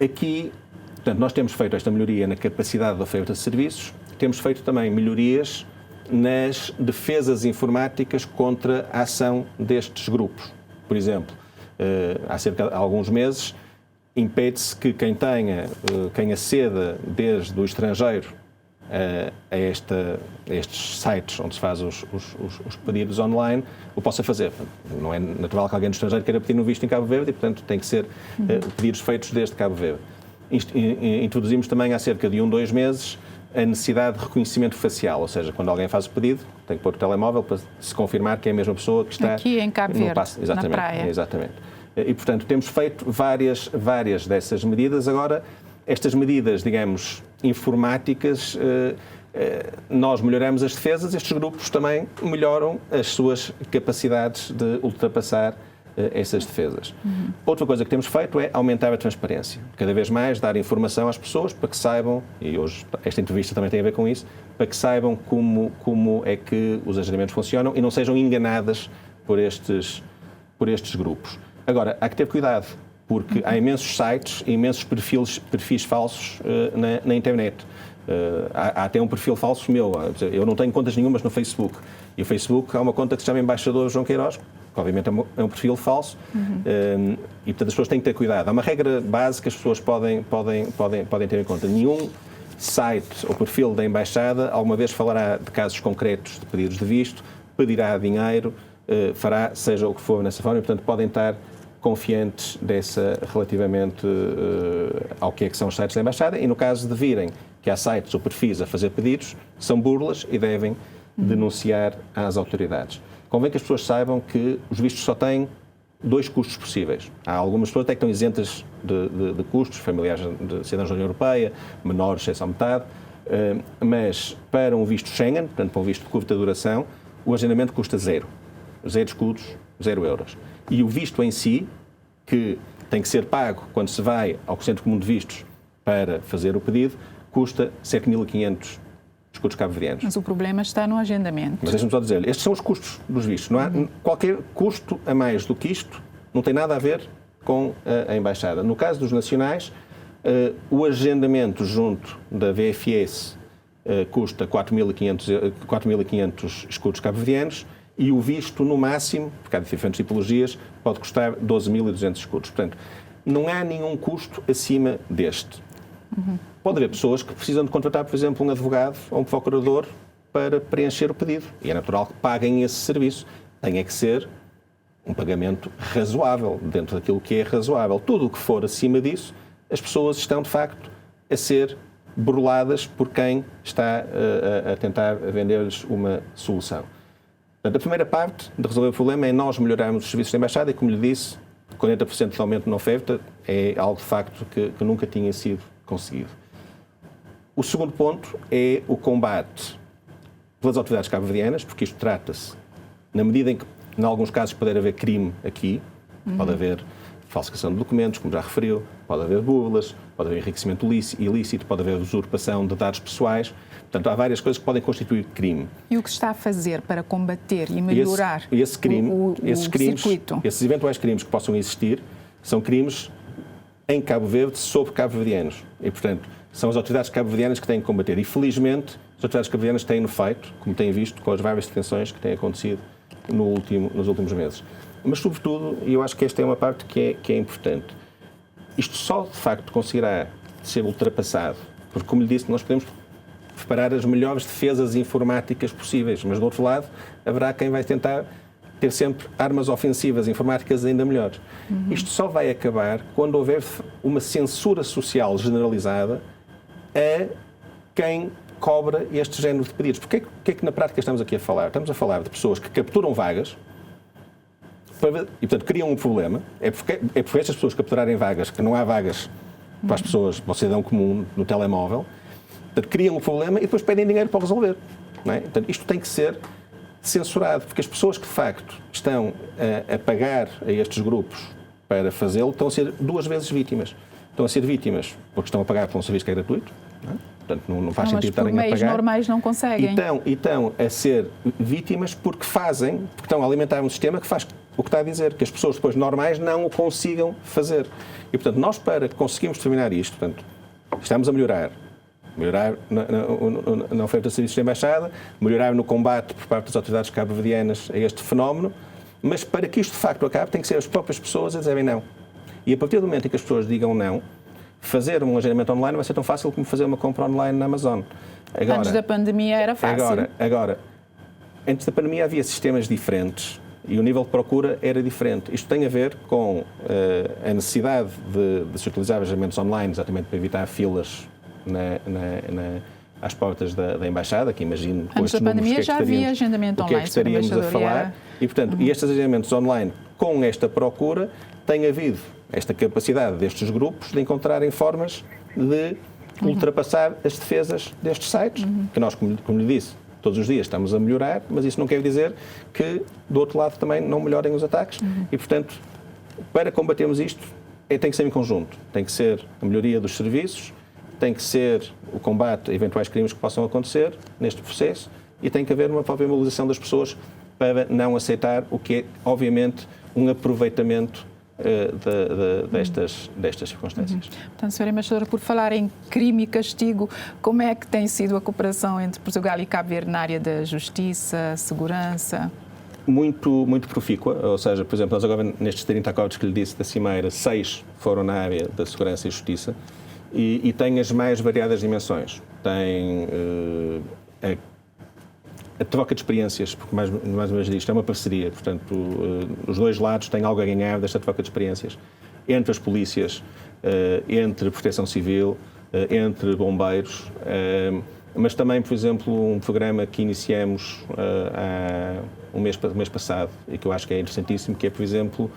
Aqui, portanto, nós temos feito esta melhoria na capacidade de oferta de serviços, temos feito também melhorias nas defesas informáticas contra a ação destes grupos. Por exemplo, há cerca de alguns meses, impede-se que quem aceda desde o estrangeiro a estes sites onde se faz os pedidos online, o possa fazer. Não é natural que alguém do estrangeiro queira pedir um visto em Cabo Verde e, portanto, tem que ser pedidos feitos desde Cabo Verde. Introduzimos também há cerca de 2 meses a necessidade de reconhecimento facial, ou seja, quando alguém faz o pedido, tem que pôr o telemóvel para se confirmar que é a mesma pessoa que está aqui em Cabo Verde, exatamente, na praia. Exatamente. E, portanto, temos feito várias dessas medidas. Agora, estas medidas, digamos, informáticas, nós melhoramos as defesas, estes grupos também melhoram as suas capacidades de ultrapassar essas defesas. Outra coisa que temos feito é aumentar a transparência. Cada vez mais dar informação às pessoas para que saibam, e hoje esta entrevista também tem a ver com isso, para que saibam como é que os agendamentos funcionam e não sejam enganadas por estes grupos. Agora, há que ter cuidado, porque há imensos sites, imensos perfis falsos na internet. Há até um perfil falso meu. Eu não tenho contas nenhumas no Facebook. E o Facebook há uma conta que se chama Embaixador João Queiroz, que obviamente é um perfil falso, e portanto as pessoas têm que ter cuidado. Há uma regra básica que as pessoas podem ter em conta. Nenhum site ou perfil da Embaixada alguma vez falará de casos concretos de pedidos de visto, pedirá dinheiro, fará seja o que for nessa forma, e portanto podem estar confiantes relativamente ao que são os sites da Embaixada, e no caso de virem que há sites ou perfis a fazer pedidos, são burlas e devem denunciar às autoridades. Convém que as pessoas saibam que os vistos só têm 2 custos possíveis. Há algumas pessoas até que estão isentas de custos, familiares de cidadãos da União Europeia, menores, exceção metade, mas para um visto Schengen, portanto para um visto de curta duração, o agendamento custa 0 escudos, 0 euros. E o visto em si, que tem que ser pago quando se vai ao Centro Comum de Vistos para fazer o pedido, custa 7.500 escudos cabo-verdianos. Mas o problema está no agendamento. Mas deixa-me só dizer, estes são os custos dos vistos. Não há qualquer custo a mais do que isto, não tem nada a ver com a Embaixada. No caso dos nacionais, o agendamento junto da VFS custa 4.500 escudos cabo-verdianos e o visto, no máximo, porque há diferentes tipologias, pode custar 12.200 escudos. Portanto, não há nenhum custo acima deste. Pode haver pessoas que precisam de contratar, por exemplo, um advogado ou um procurador para preencher o pedido. E é natural que paguem esse serviço. Tem que ser um pagamento razoável, dentro daquilo que é razoável. Tudo o que for acima disso, as pessoas estão, de facto, a ser burladas por quem está a tentar vender-lhes uma solução. Portanto, a primeira parte de resolver o problema é nós melhorarmos os serviços da Embaixada e, como lhe disse, 40% de aumento na oferta é algo, de facto, que nunca tinha sido conseguido. O segundo ponto é o combate pelas autoridades cabo-verdianas, porque isto trata-se, na medida em que, em alguns casos, pode haver crime aqui, pode haver falsificação de documentos, como já referiu, pode haver burlas, pode haver enriquecimento ilícito, pode haver usurpação de dados pessoais. Portanto, há várias coisas que podem constituir crime. E o que está a fazer para combater e melhorar esses circuito? Esses eventuais crimes que possam existir são crimes em Cabo Verde sobre cabo-verdianos. E, portanto, são as autoridades cabo-verdianas que têm que combater. E, felizmente, as autoridades cabo-verdianas têm-no feito, como têm visto com as várias detenções que têm acontecido nos últimos meses. Mas, sobretudo, e eu acho que esta é uma parte que é importante, isto só, de facto, conseguirá ser ultrapassado, porque, como lhe disse, nós podemos preparar as melhores defesas informáticas possíveis, mas, do outro lado, haverá quem vai tentar ter sempre armas ofensivas informáticas ainda melhores. Isto só vai acabar quando houver uma censura social generalizada a quem cobra este género de pedidos. Porque o que é que na prática estamos aqui a falar? Estamos a falar de pessoas que capturam vagas e, portanto, criam um problema. É porque estas pessoas capturarem vagas, que não há vagas para as pessoas, para o cidadão comum no telemóvel, portanto, criam um problema e depois pedem dinheiro para o resolver. Não é? Portanto, isto tem que ser censurado, porque as pessoas que, de facto, estão a pagar a estes grupos para fazê-lo estão a ser 2 vezes vítimas. Estão a ser vítimas porque estão a pagar por um serviço que é gratuito, não é? Portanto, não faz sentido estarem a pagar. Mas por meios normais não conseguem. E estão a ser vítimas porque estão a alimentar um sistema que faz o que está a dizer, que as pessoas depois normais não o consigam fazer. E, portanto, nós, para conseguirmos terminar isto, portanto, estamos a melhorar na oferta de serviços da Embaixada, melhorar no combate por parte das autoridades cabo-verdianas a este fenómeno, mas para que isto de facto acabe, tem que ser as próprias pessoas a dizerem não. E a partir do momento em que as pessoas digam não, fazer um agendamento online vai ser tão fácil como fazer uma compra online na Amazon. Agora, antes da pandemia era fácil. Agora, antes da pandemia havia sistemas diferentes e o nível de procura era diferente. Isto tem a ver com a necessidade de se utilizar agendamentos online, exatamente para evitar filas às portas da Embaixada, que imagino com antes estes da pandemia números, já havia agendamento online. O que é que estaríamos a falar? E, portanto, e estes agendamentos online, com esta procura, tem havido esta capacidade destes grupos de encontrarem formas de ultrapassar as defesas destes sites, que nós, como lhe disse, todos os dias estamos a melhorar, mas isso não quer dizer que, do outro lado, também não melhorem os ataques. E, portanto, para combatermos isto, tem que ser em conjunto. Tem que ser a melhoria dos serviços, tem que ser o combate a eventuais crimes que possam acontecer neste processo e tem que haver uma própria mobilização das pessoas para não aceitar o que é, obviamente, um aproveitamento destas circunstâncias. Portanto, Sra. Embaixadora, por falar em crime e castigo, como é que tem sido a cooperação entre Portugal e Cabo Verde na área da justiça, segurança? Muito profícua, ou seja, por exemplo, nós agora nestes 30 acordos que lhe disse da Cimeira, 6 foram na área da segurança e justiça e tem as mais variadas dimensões. Tem a troca de experiências, porque mais uma vez isto é uma parceria, portanto, os dois lados têm algo a ganhar desta troca de experiências, entre as polícias, entre a proteção civil, entre bombeiros, mas também, por exemplo, um programa que iniciamos há um mês passado e que eu acho que é interessantíssimo, que é, por exemplo,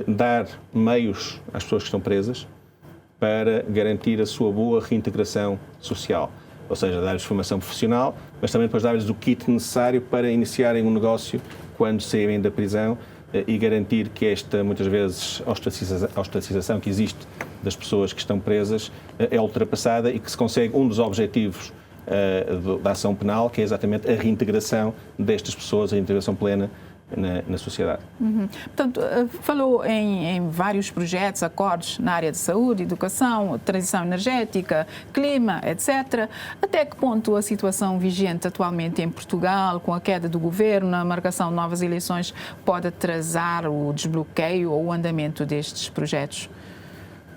dar meios às pessoas que estão presas para garantir a sua boa reintegração social. Ou seja, dar-lhes formação profissional, mas também depois dar-lhes o kit necessário para iniciarem um negócio quando saírem da prisão e garantir que esta, muitas vezes, ostracização que existe das pessoas que estão presas é ultrapassada e que se consegue um dos objetivos da ação penal, que é exatamente a reintegração destas pessoas, a reintegração plena na sociedade. Portanto, falou em vários projetos, acordos na área de saúde, educação, transição energética, clima, etc. Até que ponto a situação vigente atualmente em Portugal, com a queda do governo, a marcação de novas eleições, pode atrasar o desbloqueio ou o andamento destes projetos?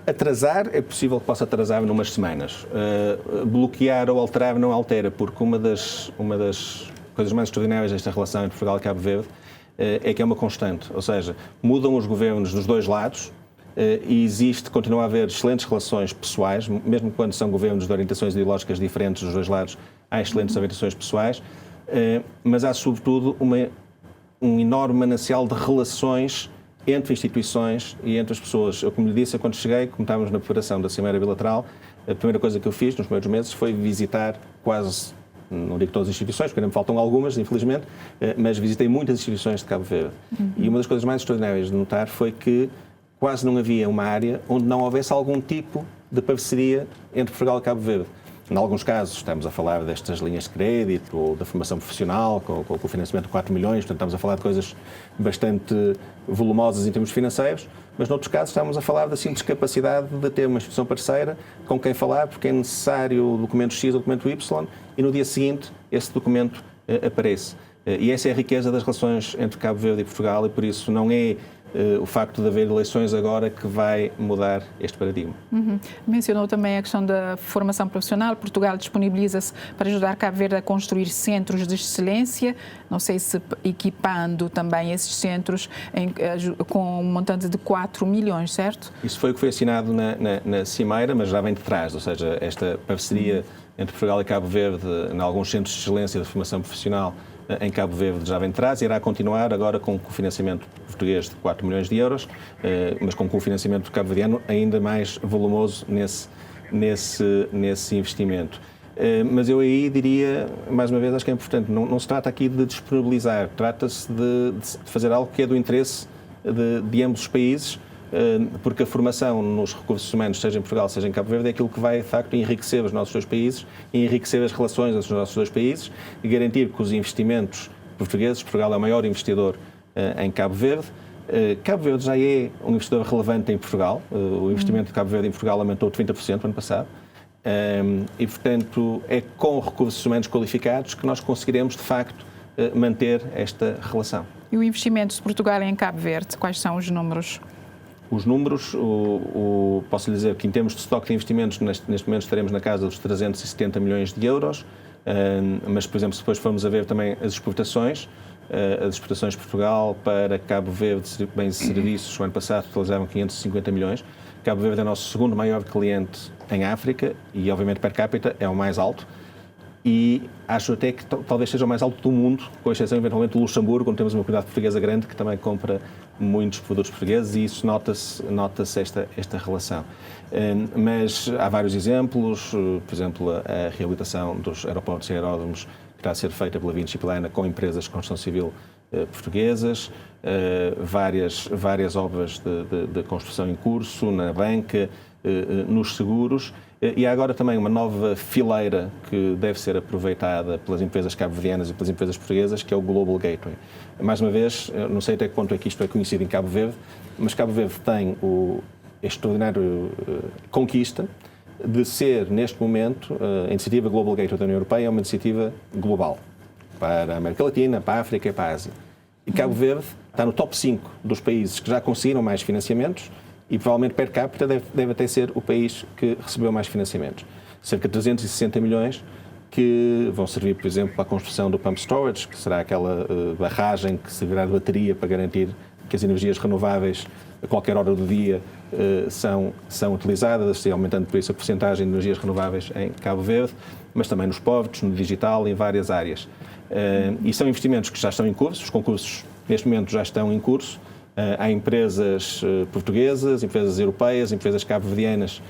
Atrasar, é possível que possa atrasar numas semanas. Bloquear ou alterar não altera, porque uma das coisas mais extraordinárias desta relação entre Portugal e Cabo Verde é que é uma constante, ou seja, mudam os governos dos dois lados e continua a haver excelentes relações pessoais, mesmo quando são governos de orientações ideológicas diferentes dos dois lados, há excelentes orientações pessoais, mas há sobretudo um enorme manancial de relações entre instituições e entre as pessoas. Eu, como lhe disse, quando cheguei, como estávamos na preparação da Cimeira Bilateral, a primeira coisa que eu fiz nos primeiros meses foi visitar não digo todas as instituições, porque ainda me faltam algumas, infelizmente, mas visitei muitas instituições de Cabo Verde. E uma das coisas mais extraordinárias de notar foi que quase não havia uma área onde não houvesse algum tipo de parceria entre Portugal e Cabo Verde. Em alguns casos, estamos a falar destas linhas de crédito ou da formação profissional, com o financiamento de 4 milhões, portanto, estamos a falar de coisas bastante volumosas em termos financeiros, mas noutros casos estamos a falar da simples capacidade de ter uma instituição parceira com quem falar, porque é necessário o documento X ou o documento Y, e no dia seguinte esse documento aparece. E essa é a riqueza das relações entre Cabo Verde e Portugal, e por isso não é o facto de haver eleições agora que vai mudar este paradigma. Mencionou também a questão da formação profissional. Portugal disponibiliza-se para ajudar Cabo Verde a construir centros de excelência, não sei se equipando também esses centros com um montante de 4 milhões, certo? Isso foi o que foi assinado na Cimeira, mas já vem de trás, ou seja, esta parceria entre Portugal e Cabo Verde em alguns centros de excelência de formação profissional em Cabo Verde já vem de trás e irá continuar agora com o cofinanciamento português de 4 milhões de euros, mas com o cofinanciamento cabo-verdiano ainda mais volumoso nesse investimento. Mas eu aí diria, mais uma vez, acho que é importante, não se trata aqui de disponibilizar, trata-se de fazer algo que é do interesse de ambos os países, porque a formação nos recursos humanos, seja em Portugal, seja em Cabo Verde, é aquilo que vai, de facto, enriquecer os nossos dois países e enriquecer as relações entre os nossos dois países e garantir que os investimentos portugueses, Portugal é o maior investidor em Cabo Verde. Cabo Verde já é um investidor relevante em Portugal. O investimento de Cabo Verde em Portugal aumentou 30% no ano passado. E, portanto, é com recursos humanos qualificados que nós conseguiremos, de facto, manter esta relação. E o investimento de Portugal em Cabo Verde, quais são os números? Os números, posso lhe dizer que em termos de estoque de investimentos, neste momento estaremos na casa dos 370 milhões de euros, mas, por exemplo, se depois formos a ver também as exportações de Portugal para Cabo Verde de bens e serviços, o ano passado totalizaram 550 milhões. Cabo Verde é o nosso segundo maior cliente em África e, obviamente, per capita é o mais alto. E acho até que talvez seja o mais alto do mundo, com exceção, eventualmente, do Luxemburgo, onde temos uma comunidade portuguesa grande que também compra muitos produtos portugueses e isso nota-se esta relação. Mas há vários exemplos, por exemplo, a reabilitação dos aeroportos e aeródromos que está a ser feita pela Vinci Plana com empresas de construção civil portuguesas, várias obras de construção em curso, na banca, nos seguros, e há agora também uma nova fileira que deve ser aproveitada pelas empresas cabo-verdianas e pelas empresas portuguesas, que é o Global Gateway. Mais uma vez, não sei até que ponto é que isto é conhecido em Cabo Verde, mas Cabo Verde tem a extraordinária conquista de ser, neste momento, a iniciativa Global Gateway da União Europeia é uma iniciativa global, para a América Latina, para a África e para a Ásia. E Cabo Verde está no top 5 dos países que já conseguiram mais financiamentos e provavelmente per capita deve até ser o país que recebeu mais financiamentos. Cerca de 360 milhões que vão servir, por exemplo, para a construção do Pump Storage, que será aquela barragem que servirá de bateria para garantir que as energias renováveis a qualquer hora do dia são utilizadas, aumentando por isso a porcentagem de energias renováveis em Cabo Verde, mas também nos portos, no digital, em várias áreas. E são investimentos que já estão em curso, os concursos neste momento já estão em curso. Há empresas portuguesas, empresas europeias, empresas cabo-verdianas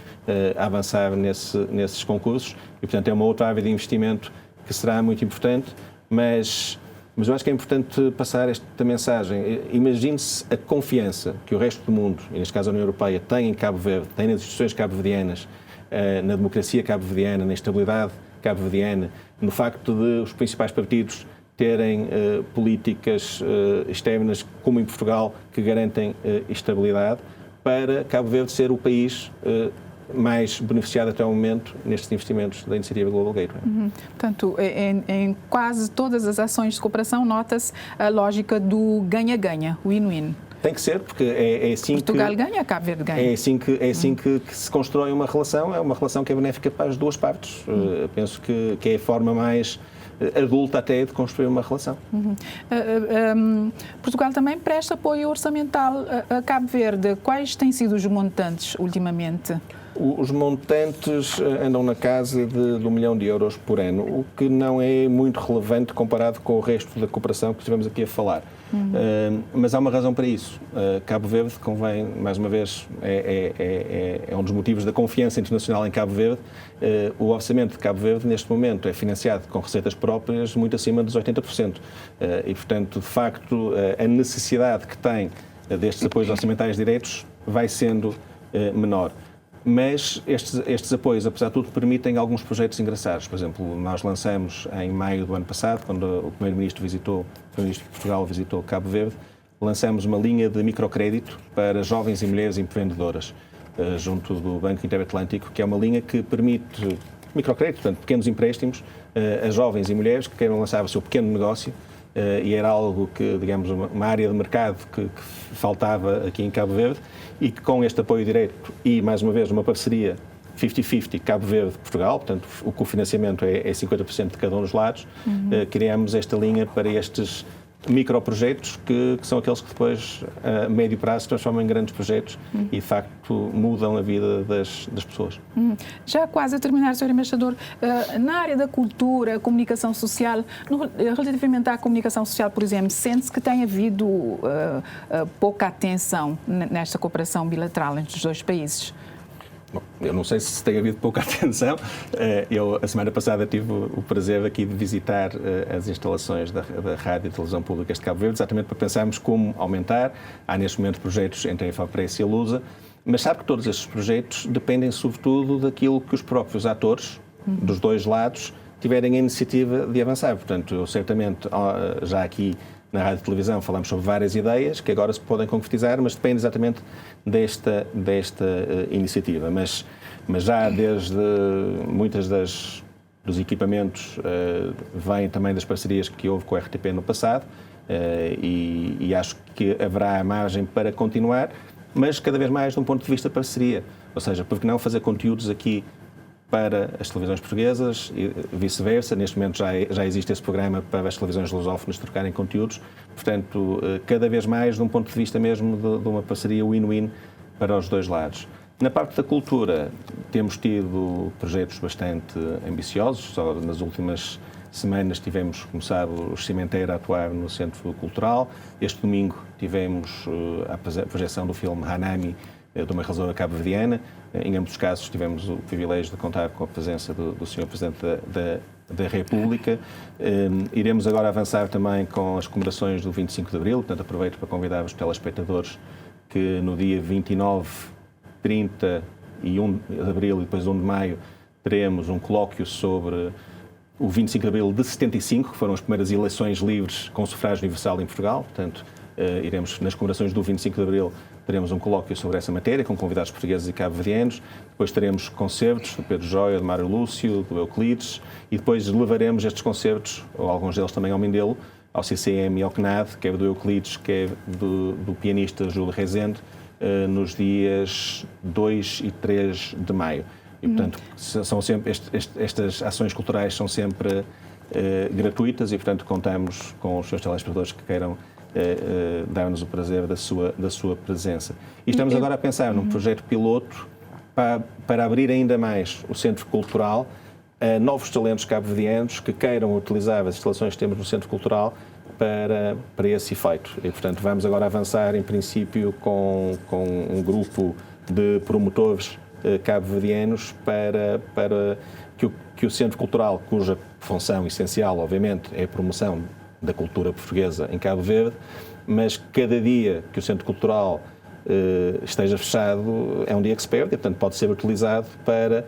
a avançar nesses concursos e, portanto, é uma outra área de investimento que será muito importante, mas eu acho que é importante passar esta mensagem. Imagine-se a confiança que o resto do mundo, e neste caso a União Europeia, tem em Cabo Verde, tem nas instituições cabo-verdianas, na democracia cabo-verdiana, na estabilidade cabo-verdiana, no facto de os principais partidos terem políticas externas, como em Portugal, que garantem estabilidade, para Cabo Verde ser o país mais beneficiado até ao momento nestes investimentos da iniciativa Global Gateway. Portanto, em quase todas as ações de cooperação nota-se a lógica do ganha-ganha, win-win. Tem que ser, porque é assim Portugal ganha, Cabo Verde ganha. É assim que se constrói uma relação que é benéfica para as duas partes. Penso que é a forma mais adulta até de construir uma relação. Portugal também presta apoio orçamental a Cabo Verde. Quais têm sido os montantes ultimamente? Os montantes andam na casa de €1 milhão por ano, o que não é muito relevante comparado com o resto da cooperação que estivemos aqui a falar. Mas há uma razão para isso. Cabo Verde, convém, mais uma vez, é um dos motivos da confiança internacional em Cabo Verde. O orçamento de Cabo Verde, neste momento, é financiado com receitas próprias muito acima dos 80%. E, portanto, de facto, a necessidade que tem destes apoios orçamentais diretos vai sendo menor. Mas estes apoios, apesar de tudo, permitem alguns projetos engraçados. Por exemplo, nós lançamos em maio do ano passado, quando o Primeiro-Ministro de Portugal visitou Cabo Verde, lançamos uma linha de microcrédito para jovens e mulheres empreendedoras, junto do Banco Interatlântico, que é uma linha que permite microcrédito, portanto, pequenos empréstimos a jovens e mulheres que queiram lançar o seu pequeno negócio. E era algo que, digamos, uma área de mercado que faltava aqui em Cabo Verde e que com este apoio direto e, mais uma vez, uma parceria 50-50 Cabo Verde-Portugal, portanto, o cofinanciamento é 50% de cada um dos lados, criamos esta linha para estes microprojetos que são aqueles que depois, a médio prazo, se transformam em grandes projetos e, de facto, mudam a vida das pessoas. Já quase a terminar, Sr. Embaixador, na área da cultura, comunicação social, relativamente à comunicação social, por exemplo, sente-se que tem havido pouca atenção nesta cooperação bilateral entre os dois países? Bom, eu não sei se tem havido pouca atenção. Eu, a semana passada, tive o prazer aqui de visitar as instalações da Rádio e Televisão Públicas de Cabo Verde, exatamente para pensarmos como aumentar. Há, neste momento, projetos entre a EFAPRESS e a Lusa, mas sabe que todos estes projetos dependem, sobretudo, daquilo que os próprios atores, dos dois lados, tiverem a iniciativa de avançar. Portanto, eu, certamente, já aqui na Rádio e Televisão falamos sobre várias ideias que agora se podem concretizar, mas depende exatamente desta iniciativa. Mas já desde muitas dos equipamentos vêm também das parcerias que houve com a RTP no passado e acho que haverá margem para continuar, mas cada vez mais de um ponto de vista de parceria. Ou seja, por que não fazer conteúdos aqui para as televisões portuguesas e vice-versa. Neste momento já existe esse programa para as televisões lusófonas trocarem conteúdos. Portanto, cada vez mais de um ponto de vista mesmo de uma parceria win-win para os dois lados. Na parte da cultura, temos tido projetos bastante ambiciosos. Só nas últimas semanas tivemos, como sabe, o Cimenteiro a atuar no Centro Cultural. Este domingo tivemos a projeção do filme Hanami, de uma realizadora cabo-verdiana. Em ambos os casos tivemos o privilégio de contar com a presença do Sr. Presidente da República. Iremos agora avançar também com as comemorações do 25 de Abril, portanto aproveito para convidar os telespectadores que no dia 29, 30 e 1 de Abril e depois 1 de Maio teremos um colóquio sobre o 25 de Abril de 75, que foram as primeiras eleições livres com sufrágio universal em Portugal. Portanto, iremos, nas comemorações do 25 de Abril, teremos um colóquio sobre essa matéria, com convidados portugueses e cabo-verdianos. Depois teremos concertos do Pedro Joia, do Mário Lúcio, do Euclides, e depois levaremos estes concertos, ou alguns deles também ao Mindelo, ao CCM e ao CNAD, que é do Euclides, que é do pianista Júlio Rezende, nos dias 2 e 3 de maio. E, portanto, são sempre, estas ações culturais são sempre gratuitas e, portanto, contamos com os seus telespectadores que queiram dar-nos o prazer da sua presença. E estamos agora a pensar num projeto piloto para abrir ainda mais o Centro Cultural a novos talentos cabo-verdianos que queiram utilizar as instalações que temos no Centro Cultural para esse efeito. E, portanto, vamos agora avançar, em princípio, com um grupo de promotores cabo-verdianos para que o Centro Cultural, cuja função essencial, obviamente, é a promoção da cultura portuguesa em Cabo Verde, mas cada dia que o Centro Cultural esteja fechado é um dia que se perde e, portanto, pode ser utilizado para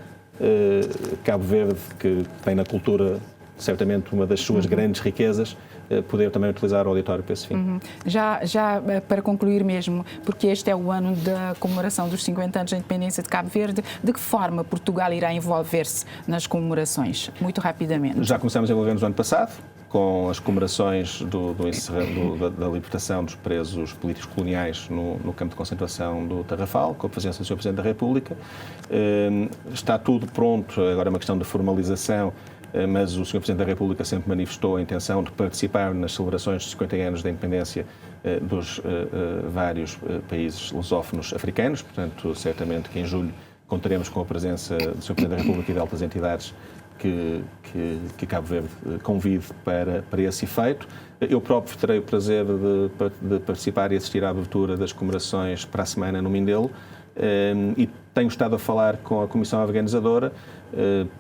Cabo Verde, que tem na cultura certamente uma das suas grandes riquezas, poder também utilizar o auditório para esse fim. Já para concluir mesmo, porque este é o ano da comemoração dos 50 anos da independência de Cabo Verde, de que forma Portugal irá envolver-se nas comemorações? Muito rapidamente. Já começamos a envolver-nos no ano passado, com as comemorações da libertação dos presos políticos coloniais no campo de concentração do Tarrafal, com a presença do Sr. Presidente da República. Está tudo pronto, agora é uma questão de formalização, mas o Sr. Presidente da República sempre manifestou a intenção de participar nas celebrações dos 50 anos da independência dos vários países lusófonos africanos. Portanto, certamente que em julho contaremos com a presença do Sr. Presidente da República e de altas entidades que Cabo Verde convide para esse efeito. Eu próprio terei o prazer de participar e assistir à abertura das comemorações para a semana no Mindelo, e tenho estado a falar com a Comissão Organizadora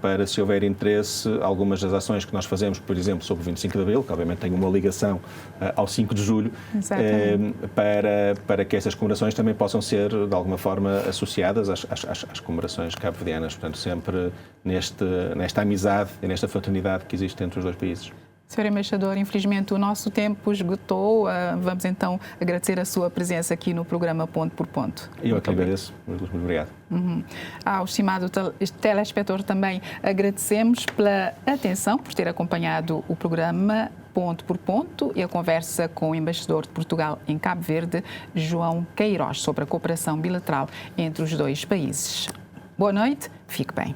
para, se houver interesse, algumas das ações que nós fazemos, por exemplo, sobre o 25 de Abril, que obviamente tem uma ligação ao 5 de Julho, para que essas comemorações também possam ser, de alguma forma, associadas às comemorações cabo-verdianas, portanto, sempre nesta amizade e nesta fraternidade que existe entre os dois países. Sr. Embaixador, infelizmente o nosso tempo esgotou. Vamos então agradecer a sua presença aqui no programa Ponto por Ponto. Eu é que agradeço. Muito obrigado. Ao estimado telespectador também agradecemos pela atenção, por ter acompanhado o programa Ponto por Ponto e a conversa com o embaixador de Portugal em Cabo Verde, João Queiroz, sobre a cooperação bilateral entre os dois países. Boa noite, fique bem.